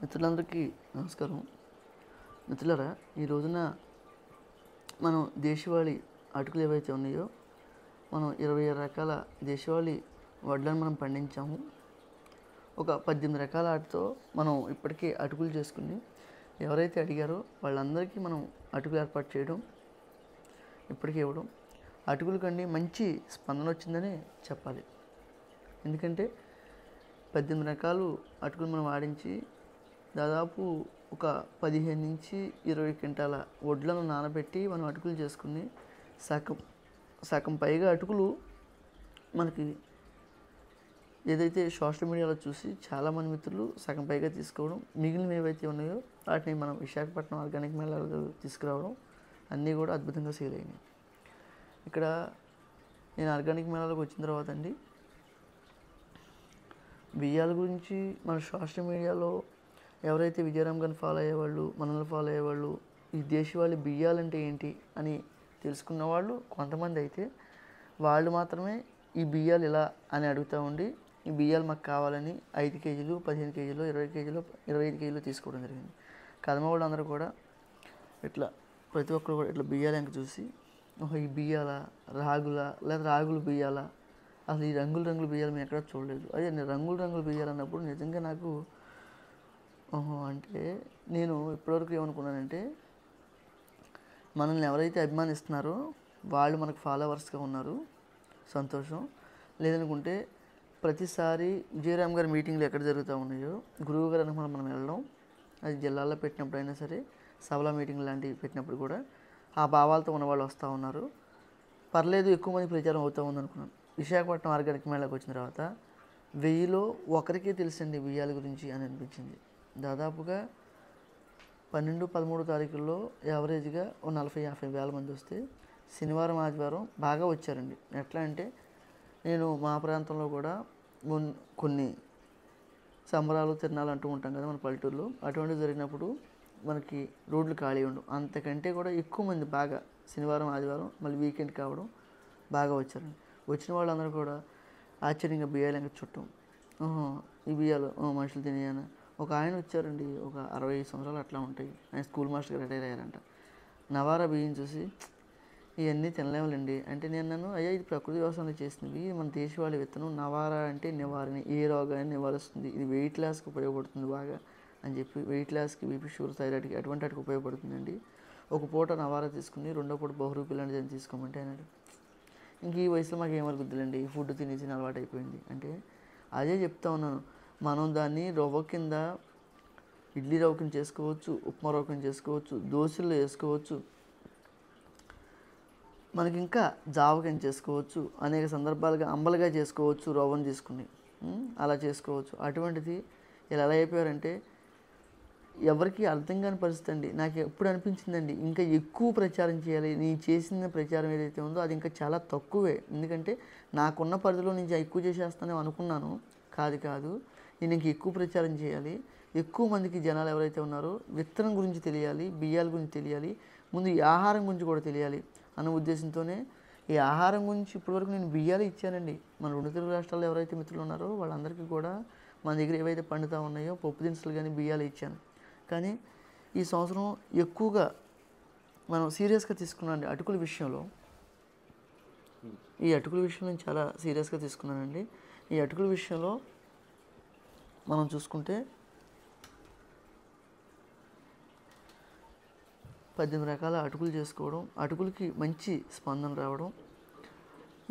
మిత్రులందరికీ నమస్కారం. మిత్రులారా, ఈ రోజున మనం దేశవాళీ అటుకులు ఏవైతే ఉన్నాయో, మనం 27 రకాల దేశవాళీ వడ్లను మనం పండించాము. ఒక 18 రకాల వాటితో మనం ఇప్పటికే అటుకులు చేసుకుని ఎవరైతే అడిగారో వాళ్ళందరికీ మనం అటుకులు ఏర్పాటు చేయడం, ఇప్పటికే ఇవ్వడం, అటుకుల కండి మంచి స్పందన వచ్చిందని చెప్పాలి. ఎందుకంటే 18 రకాలు అటుకులు మనం ఆడించి దాదాపు ఒక 15 నుంచి 20 క్వింటాల వడ్లను నానబెట్టి మనం అటుకులు చేసుకుని సగం పైగా అటుకులు మనకి ఏదైతే సోషల్ మీడియాలో చూసి చాలామంది మిత్రులు సగం పైగా తీసుకోవడం, మిగిలినవి ఏవైతే ఉన్నాయో వాటిని మనం విశాఖపట్నం ఆర్గానిక్ మేళాలకు తీసుకురావడం అన్నీ కూడా అద్భుతంగా సేల్ అయినాయి. ఇక్కడ నేను ఆర్గానిక్ మేళాలకు వచ్చిన తర్వాత అండి, బియ్యాల గురించి మన సోషల్ మీడియాలో ఎవరైతే విజయరామ్ గారిని ఫాలో అయ్యేవాళ్ళు, మనల్ని ఫాలో అయ్యేవాళ్ళు, ఈ దేశవాళీ బియ్యాలంటే ఏంటి అని తెలుసుకున్న వాళ్ళు కొంతమంది అయితే వాళ్ళు మాత్రమే ఈ బియ్యాలు ఇలా అని అడుగుతూ ఉండి, ఈ బియ్యాలు మాకు కావాలని 5 కేజీలు, 15 కేజీలు, 20 కేజీలు, 25 కేజీలు తీసుకోవడం జరిగింది. కదమ వాళ్ళు అందరూ కూడా ఇట్లా ప్రతి ఒక్కరు కూడా ఇట్లా బియ్యాలు ఎంక చూసి, ఓహో ఈ బియ్యాలా, రాగులా, లేదా రాగులు బియ్యాలా, అసలు ఈ రంగుల బియ్యాలు మేము ఎక్కడ చూడలేదు. అదే నేను రంగుల బియ్యాలు అన్నప్పుడు నిజంగా నాకు అంటే నేను ఇప్పటివరకు ఏమనుకున్నానంటే, మనల్ని ఎవరైతే అభిమానిస్తున్నారో వాళ్ళు మనకు ఫాలోవర్స్గా ఉన్నారు, సంతోషం. లేదనుకుంటే ప్రతిసారి విజయరామ్ గారి మీటింగ్లు ఎక్కడ జరుగుతూ ఉన్నాయో గురువు గారు అనుకుని మనం వెళ్ళడం, అది జిల్లాల్లో పెట్టినప్పుడైనా సరే, సభల మీటింగ్ లాంటివి పెట్టినప్పుడు కూడా ఆ భావాలతో ఉన్నవాళ్ళు వస్తూ ఉన్నారు. పర్లేదు, ఎక్కువ మంది ప్రచారం అవుతూ ఉందనుకున్నాను. విశాఖపట్నం ఆర్గానిక్ మేళాకి వచ్చిన తర్వాత 1000లో ఒకరికే తెలుసండి బియ్యాల గురించి అని అనిపించింది. దాదాపుగా 12-13 తారీఖుల్లో యావరేజ్గా 40-50 వేల మంది వస్తే శనివారం ఆదివారం బాగా వచ్చారండి. ఎట్లా అంటే, నేను మా ప్రాంతంలో కూడా కొన్ని సంబరాలు తిరణాలు అంటూ ఉంటాం కదా మన పల్లెటూరులో, అటువంటివి జరిగినప్పుడు మనకి రోడ్లు ఖాళీ ఉండవు. అంతకంటే కూడా ఎక్కువ మంది బాగా శనివారం ఆదివారం మళ్ళీ వీకెండ్ కావడం బాగా వచ్చారండి. వచ్చిన వాళ్ళందరూ కూడా ఆశ్చర్యంగా బియ్యాలు ఇంకా చుట్టం, ఈ బియ్యాలు మనుషులు తినేయన. ఒక ఆయన వచ్చారండి, ఒక 65 సంవత్సరాలు అట్లా ఉంటాయి, ఆయన స్కూల్ మాస్టర్గా రిటైర్ అయ్యారంట. నవారా బియ్యం చూసి ఇవన్నీ తినలేములండి అంటే, నేను నన్ను అయ్యా ఇది ప్రకృతి వ్యవసాయంలో చేసినవి, మన దేశవాళీ విత్తనం, నవారా అంటే నివారణ, ఏ రోగాన్ని నివారిస్తుంది, ఇది వెయిట్ లాస్కి ఉపయోగపడుతుంది బాగా అని చెప్పి, వెయిట్ లాస్కి, బీపీ, షుగర్, థైరాయిడ్కి అటువంటి వాటికి ఉపయోగపడుతుందండి. ఒక పూట నవారా తీసుకుని రెండో పూట బహురూపి లాంటిది అని తీసుకోమంటే అన్నాడు. ఇంక ఈ వయసులో మాకు ఏమరుగుద్దులండి, ఫుడ్ తినేసి అలవాటు అయిపోయింది. అంటే అదే చెప్తా ఉన్నాను, మనం దాన్ని రవ్వ కింద ఇడ్లీ రవ్వ కింద చేసుకోవచ్చు, ఉప్మా రవ్వ కింద చేసుకోవచ్చు, దోశల్లో వేసుకోవచ్చు, మనకి ఇంకా జావ కింద చేసుకోవచ్చు, అనేక సందర్భాలుగా అంబలుగా చేసుకోవచ్చు, రవ్వను తీసుకుని అలా చేసుకోవచ్చు. అటువంటిది ఇలా ఎలా అయిపోయారంటే ఎవరికి అర్థం కాని పరిస్థితి అండి. నాకు ఎప్పుడు అనిపించిందండి, ఇంకా ఎక్కువ ప్రచారం చేయాలి, నేను చేసిన ప్రచారం ఏదైతే ఉందో అది ఇంకా చాలా తక్కువే. ఎందుకంటే నాకున్న పరిధిలో నుంచి ఎక్కువ చేసేస్తానని అనుకున్నాను. కాదు, నేను ఇంక ఎక్కువ ప్రచారం చేయాలి, ఎక్కువ మందికి జనాలు ఎవరైతే ఉన్నారో విత్తనం గురించి తెలియాలి, బియ్యాల గురించి తెలియాలి, ముందు ఈ ఆహారం గురించి కూడా తెలియాలి అన్న ఉద్దేశంతోనే ఈ ఆహారం గురించి ఇప్పటివరకు నేను బియ్యాలు ఇచ్చానండి. మన 2 తెలుగు రాష్ట్రాల్లో ఎవరైతే మిత్రులు ఉన్నారో వాళ్ళందరికీ కూడా మన దగ్గర ఏవైతే పండుతా ఉన్నాయో పప్పు దినుసులు కానీ బియ్యాలు ఇచ్చాను. కానీ ఈ సంవత్సరం ఎక్కువగా మనం సీరియస్గా తీసుకున్నానండి అటుకుల విషయంలో. ఈ అటుకుల విషయం నేను చాలా సీరియస్గా తీసుకున్నానండి. ఈ అటుకుల విషయంలో మనం చూసుకుంటే 18 రకాల అటుకులు చేసుకోవడం, అటుకులకి మంచి స్పందన రావడం.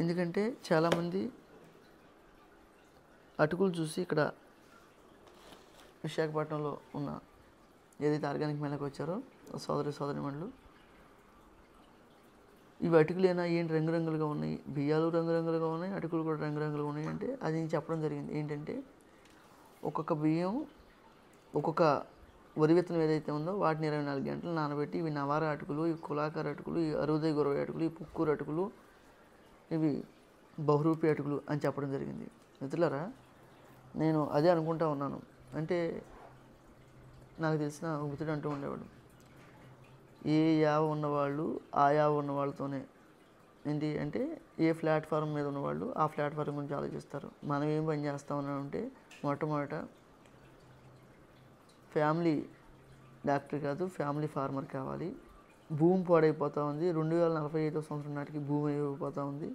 ఎందుకంటే చాలామంది అటుకులు చూసి ఇక్కడ విశాఖపట్నంలో ఉన్న ఏదైతే ఆర్గానిక్ మేళకు వచ్చారో సోదరిమణులు, ఇవి అటుకులేనా, ఏంటి రంగురంగులుగా ఉన్నాయి, బియ్యాలు రంగురంగులుగా ఉన్నాయి, అటుకులు కూడా రంగురంగులుగా ఉన్నాయి అంటే అది నేను చెప్పడం జరిగింది. ఏంటంటే ఒక్కొక్క బియ్యం, ఒక్కొక్క వరి విత్తనం ఏదైతే ఉందో వాటిని 24 గంటలు నానబెట్టి, ఇవి నవారా అటుకులు, ఇవి కులాకర్ అటుకులు, ఇవి అరుదై గురవై అటుకులు, ఇవి పుక్కూరు అటుకులు, ఇవి బహురూపి అటుకులు అని చెప్పడం జరిగింది. మిత్రులారా, నేను అదే అనుకుంటా ఉన్నాను. అంటే నాకు తెలిసిన మిత్రుడు అంటూ ఉండేవాడు, ఏ యావ ఉన్నవాళ్ళు ఆ యావ ఉన్న వాళ్ళతోనే ఏంటి అంటే, ఏ ప్లాట్ఫామ్ మీద ఉన్నవాళ్ళు ఆ ప్లాట్ఫామ్ గురించి ఆలోచిస్తారు. మనం ఏం పని చేస్తా ఉన్నామంటే మొట్టమొదట ఫ్యామిలీ డాక్టర్ కాదు, ఫ్యామిలీ ఫార్మర్ కావాలి. భూమి పాడైపోతూ ఉంది. 2045 సంవత్సరం నాటికి భూమి అయిపోతూ ఉంది.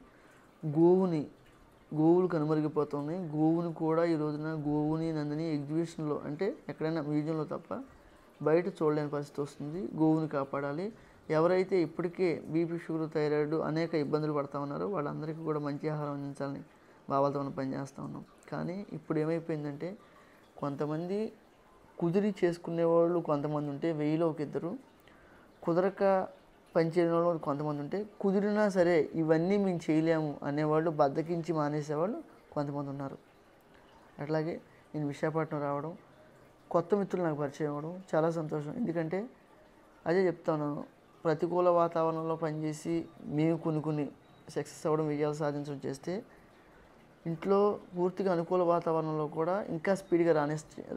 గోవులు కనుమరిగిపోతున్నాయి. గోవుని కూడా ఈ రోజున గోవుని నందిని ఎగ్జిబిషన్లో అంటే ఎక్కడైనా మ్యూజియంలో తప్ప బయట చూడలేని పరిస్థితి వస్తుంది. గోవుని కాపాడాలి. ఎవరైతే ఇప్పటికే బీపీ, షుగర్, థైరాయిడ్ అనేక ఇబ్బందులు పడుతూ ఉన్నారో వాళ్ళందరికీ కూడా మంచి ఆహారం అందించాలని భావాలతో మనం పనిచేస్తూ ఉన్నాం. కానీ ఇప్పుడు ఏమైపోయిందంటే కొంతమంది కుదిరి చేసుకునేవాళ్ళు కొంతమంది ఉంటే 1000లో ఒక ఇద్దరు, కుదరక పనిచేయని వాళ్ళు కొంతమంది ఉంటే, కుదిరినా సరే ఇవన్నీ మేము చేయలేము అనేవాళ్ళు బద్దకించి మానేసేవాళ్ళు కొంతమంది ఉన్నారు. అట్లాగే నేను విశాఖపట్నం రావడం, కొత్త మిత్రులు నాకు పరిచయం అవ్వడం చాలా సంతోషం. ఎందుకంటే అదే చెప్తాను, ప్రతికూల వాతావరణంలో పనిచేసి మేము కొన్ని సక్సెస్ అవ్వడం, విజయాలు సాధించడం చేస్తే ఇంట్లో పూర్తిగా అనుకూల వాతావరణంలో కూడా ఇంకా స్పీడ్గా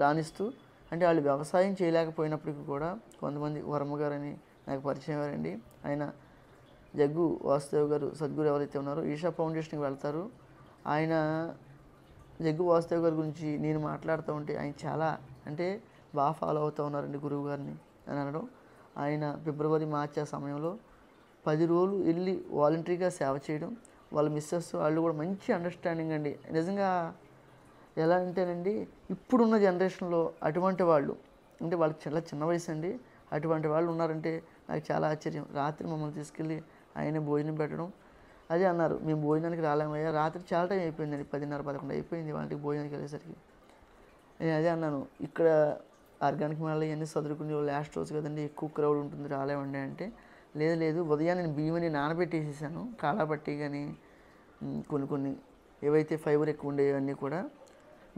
రాణిస్తూ అంటే వాళ్ళు వ్యవసాయం చేయలేకపోయినప్పటికీ కూడా కొంతమంది వర్మ గారని నాకు పరిచయం అయ్యారండి. ఆయన జగ్గు వాసుదేవ్ గారు సద్గురు ఎవరైతే ఉన్నారో ఈషా ఫౌండేషన్కి వెళ్తారు. ఆయన జగ్గు వాసుదేవ్ గారి గురించి నేను మాట్లాడుతూ ఉంటే ఆయన చాలా అంటే బాగా ఫాలో అవుతూ ఉన్నారండి గురువు గారిని అని అనడం. ఆయన ఫిబ్రవరి, మార్చి ఆ సమయంలో 10 రోజులు వెళ్ళి వాలంటరీగా సేవ చేయడం, వాళ్ళ మిస్సెస్ వాళ్ళు కూడా మంచి అండర్స్టాండింగ్ అండి. నిజంగా ఎలా అంటేనండి ఇప్పుడున్న జనరేషన్లో అటువంటి వాళ్ళు అంటే వాళ్ళకి చాలా చిన్న వయసు అండి, అటువంటి వాళ్ళు ఉన్నారంటే నాకు చాలా ఆశ్చర్యం. రాత్రి మమ్మల్ని తీసుకెళ్ళి ఆయనే భోజనం పెట్టడం. అదే అన్నారు, మేము భోజనానికి రాలేమయ్యా, రాత్రి చాలా టైం అయిపోయిందండి, 10:30, 11 అయిపోయింది వాళ్ళకి భోజనానికి వెళ్ళేసరికి. నేను అదే అన్నాను, ఇక్కడ ఆర్గానిక్ మేళ ఇవన్నీ చదువుకుని లాస్ట్ రోజు కదండి ఎక్కువ క్రౌడ్ ఉంటుంది రాలేమండి అంటే, లేదు ఉదయాన్నే నేను బియ్యమని నానబెట్టేసేసాను, కాలాబట్టి కానీ కొన్ని ఏవైతే ఫైబర్ ఎక్కువ ఉండేవన్నీ కూడా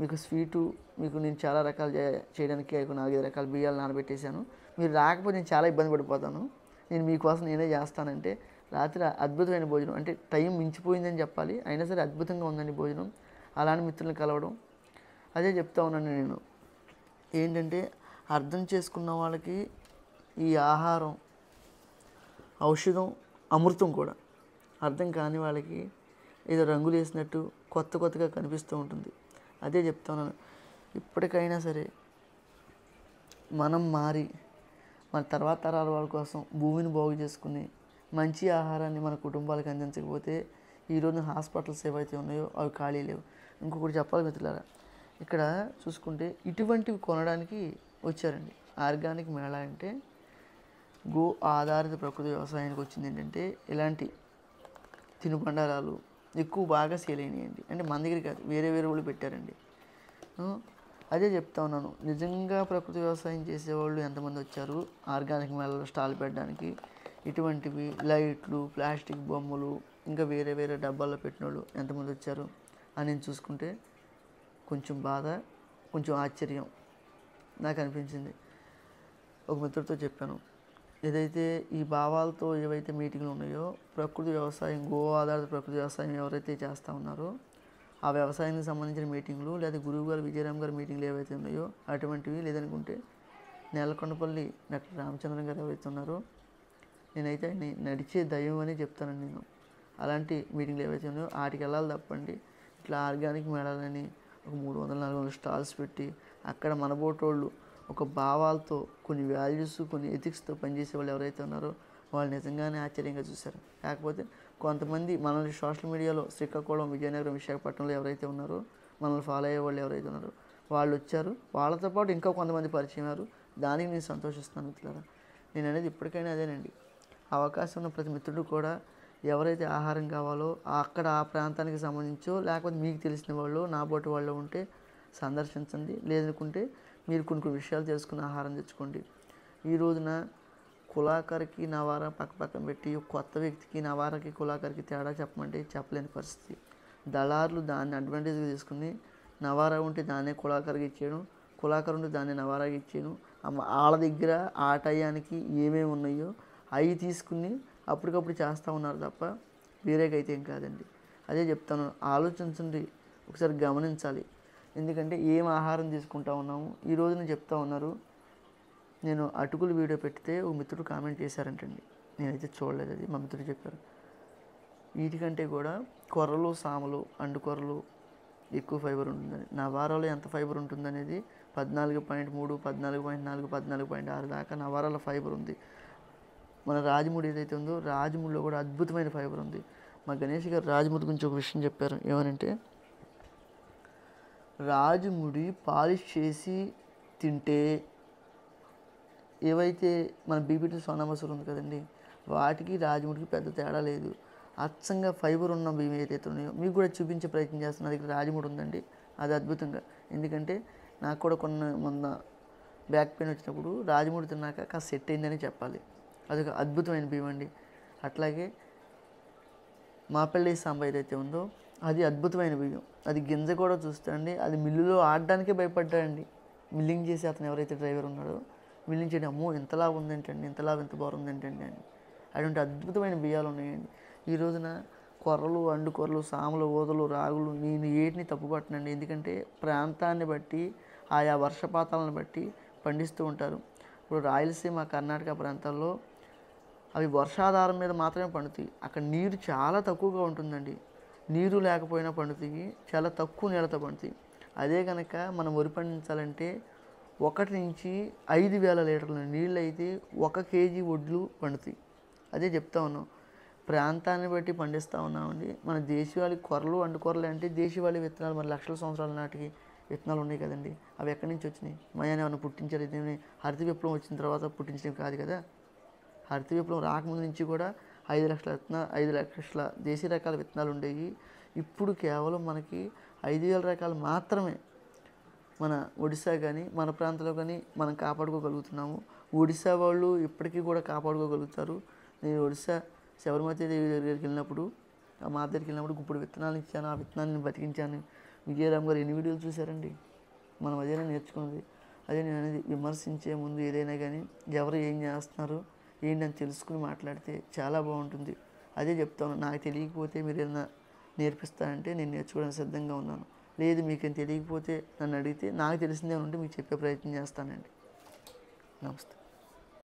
మీకు స్వీటు మీకు నేను చాలా రకాలు చేయడానికి 4-5 రకాల బియ్యాలు నానబెట్టేశాను. మీరు రాకపోతే నేను చాలా ఇబ్బంది పడిపోతాను, నేను మీకోసం నేనే చేస్తానంటే రాత్రి అద్భుతమైన భోజనం అంటే టైం మించిపోయిందని చెప్పాలి, అయినా సరే అద్భుతంగా ఉందండి భోజనం. అలాంటి మిత్రులను కలవడం అదే చెప్తా ఉన్నాను నేను. ఏంటంటే అర్థం చేసుకున్న వాళ్ళకి ఈ ఆహారం ఔషధం అమృతం కూడా, అర్థం కాని వాళ్ళకి ఏదో రంగులు వేసినట్టు కొత్తగా కనిపిస్తూ ఉంటుంది. అదే చెప్తున్నాను, ఇప్పటికైనా సరే మనం మారి మన తర్వాత తరాల వాళ్ళ కోసం భూమిని బాగు చేసుకుని మంచి ఆహారాన్ని మన కుటుంబాలకు అందించకపోతే ఈరోజు హాస్పిటల్స్ ఏవైతే ఉన్నాయో అవి ఖాళీ లేవు. ఇంకొకటి చెప్పాలి మిత్రులారా, ఇక్కడ చూసుకుంటే ఇటువంటివి కొనడానికి వచ్చారండి. ఆర్గానిక్ మేళా అంటే గో ఆధారిత ప్రకృతి వ్యవసాయానికి వచ్చింది. ఏంటంటే ఇలాంటి తినుబండారాలు ఎక్కువ బాగా సేల్ అయినాయండి. అంటే మన దగ్గర కాదు, వేరే వాళ్ళు పెట్టారండి. అదే చెప్తా ఉన్నాను, నిజంగా ప్రకృతి వ్యవసాయం చేసేవాళ్ళు ఎంతమంది వచ్చారు ఆర్గానిక్ మేళలో స్టాల్ పెట్టడానికి. ఇటువంటివి లైట్లు, ప్లాస్టిక్ బొమ్మలు, ఇంకా వేరే డబ్బాల్లో పెట్టిన వాళ్ళు ఎంతమంది వచ్చారు అని నేను చూసుకుంటే కొంచెం బాధ, కొంచెం ఆశ్చర్యం నాకు అనిపించింది. ఒక మిత్రుడితో చెప్పాను, ఏదైతే ఈ భావాలతో ఏవైతే మీటింగ్లు ఉన్నాయో ప్రకృతి వ్యవసాయం, గో ఆధారిత ప్రకృతి వ్యవసాయం ఎవరైతే చేస్తూ ఉన్నారో ఆ వ్యవసాయానికి సంబంధించిన మీటింగ్లు లేదా గురువు గారు విజయరామ్ గారి మీటింగ్లు ఏవైతే ఉన్నాయో అటువంటివి, లేదనుకుంటే నేలకొండపల్లి డాక్టర్ రామచంద్రన్ గారు ఎవరైతే ఉన్నారో నేనైతే నడిచే దైవం అని చెప్తానండి నేను. అలాంటి మీటింగ్లు ఏవైతే ఉన్నాయో వాటికి వెళ్ళాలి తప్పండి. ఇట్లా ఆర్గానిక్ మేళాలని ఒక 300-400 స్టాల్స్ పెట్టి అక్కడ మనబోటోళ్ళు ఒక భావాలతో కొన్ని వాల్యూస్, కొన్ని ఎథిక్స్తో పనిచేసే వాళ్ళు ఎవరైతే ఉన్నారో వాళ్ళు నిజంగానే ఆశ్చర్యంగా చూశారు. కాకపోతే కొంతమంది మనల్ని సోషల్ మీడియాలో శ్రీకాకుళం, విజయనగరం, విశాఖపట్నంలో ఎవరైతే ఉన్నారో మనల్ని ఫాలో అయ్యే వాళ్ళు ఎవరైతే ఉన్నారో వాళ్ళు వచ్చారు. వాళ్ళతో పాటు ఇంకా కొంతమంది పరిచయం అయ్యారు. దానికి నేను సంతోషిస్తున్నాను మిత్రులారా. నేను అనేది ఇప్పటికైనా అదేనండి, అవకాశం ఉన్న ప్రతి మిత్రుడు కూడా ఎవరైతే ఆహారం కావాలో అక్కడ ఆ ప్రాంతానికి సంబంధించో లేకపోతే మీకు తెలిసిన వాళ్ళు నా బోటి వాళ్ళు ఉంటే సందర్శించండి. లేదనుకుంటే మీరు కొన్ని విషయాలు తెలుసుకుని ఆహారం తెచ్చుకోండి. ఈ రోజున కులాకరికి నవారా పక్కన పెట్టి కొత్త వ్యక్తికి నవారాకి కులాకరికి తేడా చెప్పమంటే చెప్పలేని పరిస్థితి. దళారులు దాన్ని అడ్వాంటేజ్గా తీసుకుని నవారా ఉంటే దాన్నే కులాకరికి ఇచ్చేయడం, కులాకరు ఉంటే దాన్ని నవారాకి ఇచ్చేయడం, వాళ్ళ దగ్గర ఆ టయానికి ఏమేమి ఉన్నాయో అవి తీసుకుని అప్పటికప్పుడు చేస్తూ ఉన్నారు తప్ప వేరేకైతే ఏం కాదండి. అదే చెప్తాను, ఆలోచించండి, ఒకసారి గమనించాలి. ఎందుకంటే ఏం ఆహారం తీసుకుంటా ఉన్నాము. ఈ రోజున చెప్తా ఉన్నారు, నేను అటుకులు వీడియో పెడితే ఒక మిత్రుడు కామెంట్ చేశారంటండి, నేనైతే చూడలేదు, అది మా మిత్రుడు చెప్పారు. వీటికంటే కూడా కొర్రలు, సామలు, అండుకొర్రలు ఎక్కువ ఫైబర్ ఉంటుందని, నవారాలో ఎంత ఫైబర్ ఉంటుందనేది 14.3, 14.4, 14.6 దాకా నవరాల ఫైబర్ ఉంది. మన రాజముడి ఏదైతే ఉందో రాజముడిలో కూడా అద్భుతమైన ఫైబర్ ఉంది. మా గణేష్ గారు రాజముడి గురించి ఒక విషయం చెప్పారు. ఏమనంటే, రాజముడి పాలిష్ చేసి తింటే ఏవైతే మన బీపీటీ సోనా మసూరి ఉంది కదండి, వాటికి రాజముడికి పెద్ద తేడా లేదు. అచ్చంగా ఫైబర్ ఉన్న బియ్యం ఏదైతే ఉన్నాయో మీకు కూడా చూపించే ప్రయత్నం చేస్తున్నా. దగ్గర రాజముడి ఉందండి, అది అద్భుతంగా. ఎందుకంటే నాకు కూడా మొన్న బ్యాక్ పెయిన్ వచ్చినప్పుడు రాజముడి తిన్నాక కాస్త సెట్ అయిందని చెప్పాలి. అదొక అద్భుతమైన బియ్యం అండి. అట్లాగే మాపల్లి సాంబ ఏదైతే ఉందో అది అద్భుతమైన బియ్యం. అది గింజ కూడా చూస్తే అండి, అది మిల్లులో ఆడడానికే భయపడ్డాడండి. మిల్లింగ్ చేసి అతను ఎవరైతే డ్రైవర్ ఉన్నాడో, మిల్లింగ్ చేయడం, అమ్మో ఇంతలా ఉందేంటండి, ఇంతలా ఎంత బాగుందేంటండి అని. అటువంటి అద్భుతమైన బియ్యాలు ఉన్నాయండి. ఈ రోజున కొర్రలు, అండు కొర్రలు, సాములు, ఊదలు, రాగులు నేను ఏటిని తప్పుపట్టనండి. ఎందుకంటే ప్రాంతాన్ని బట్టి, ఆయా వర్షపాతాలను బట్టి పండిస్తూ ఉంటారు. ఇప్పుడు రాయలసీమ, కర్ణాటక ప్రాంతాల్లో అవి వర్షాధారం మీద మాత్రమే పండుతాయి. అక్కడ నీరు చాలా తక్కువగా ఉంటుందండి. నీరు లేకపోయినా పండుతాయి, చాలా తక్కువ నీళ్ళతో పండుతాయి. అదే కనుక మనం వరి పండించాలంటే 1 నుంచి 5,000 లీటర్ల నీళ్ళు అయితే 1 కేజీ వడ్లు పండుతాయి. అదే చెప్తా ఉన్నాం, ప్రాంతాన్ని బట్టి పండిస్తూ ఉన్నామండి. మన దేశవాళీ కొర్రలు, అండుకొర్రలు అంటే దేశవాళీ విత్తనాలు, మరి లక్షల సంవత్సరాల నాటికి విత్తనాలు ఉన్నాయి కదండి. అవి ఎక్కడి నుంచి వచ్చినాయి? మయాన్ని ఏమైనా పుట్టించారు? ఇదేమి హరిత విప్లవం వచ్చిన తర్వాత పుట్టించడం కాదు కదా. హరిత విప్లవం రాకముందు నుంచి కూడా 5 లక్షల దేశీయ రకాల విత్తనాలు ఉండేవి. ఇప్పుడు కేవలం మనకి 5,000 రకాలు మాత్రమే మన ఒడిశా కానీ మన ప్రాంతంలో కానీ మనం కాపాడుకోగలుగుతున్నాము. ఒడిశా వాళ్ళు ఇప్పటికీ కూడా కాపాడుకోగలుగుతారు. నేను ఒడిశా శబరిమతి దేవి దగ్గరికి వెళ్ళినప్పుడు, ఆ మా దగ్గరికి వెళ్ళినప్పుడు ఇప్పుడు విత్తనాలు ఇచ్చాను, ఆ విత్తనాలను బతికించాను. విజయరామ్ గారు ఎన్ని వీడియోలు చూశారండి. మనం అదేనా నేర్చుకున్నది. అదే నేను అనేది, విమర్శించే ముందు ఏదైనా కానీ ఎవరు ఏం చేస్తున్నారు ఏంటని తెలుసుకుని మాట్లాడితే చాలా బాగుంటుంది. అదే చెప్తాను. నాకు తెలియకపోతే మీరు ఏదైనా నేర్పిస్తారంటే నేను నేర్చుకోవడానికి సిద్ధంగా ఉన్నాను. లేదు మీకేం తెలియకపోతే నన్ను అడిగితే నాకు తెలిసిందే ఉంటే మీకు చెప్పే ప్రయత్నం చేస్తానండి. నమస్తే.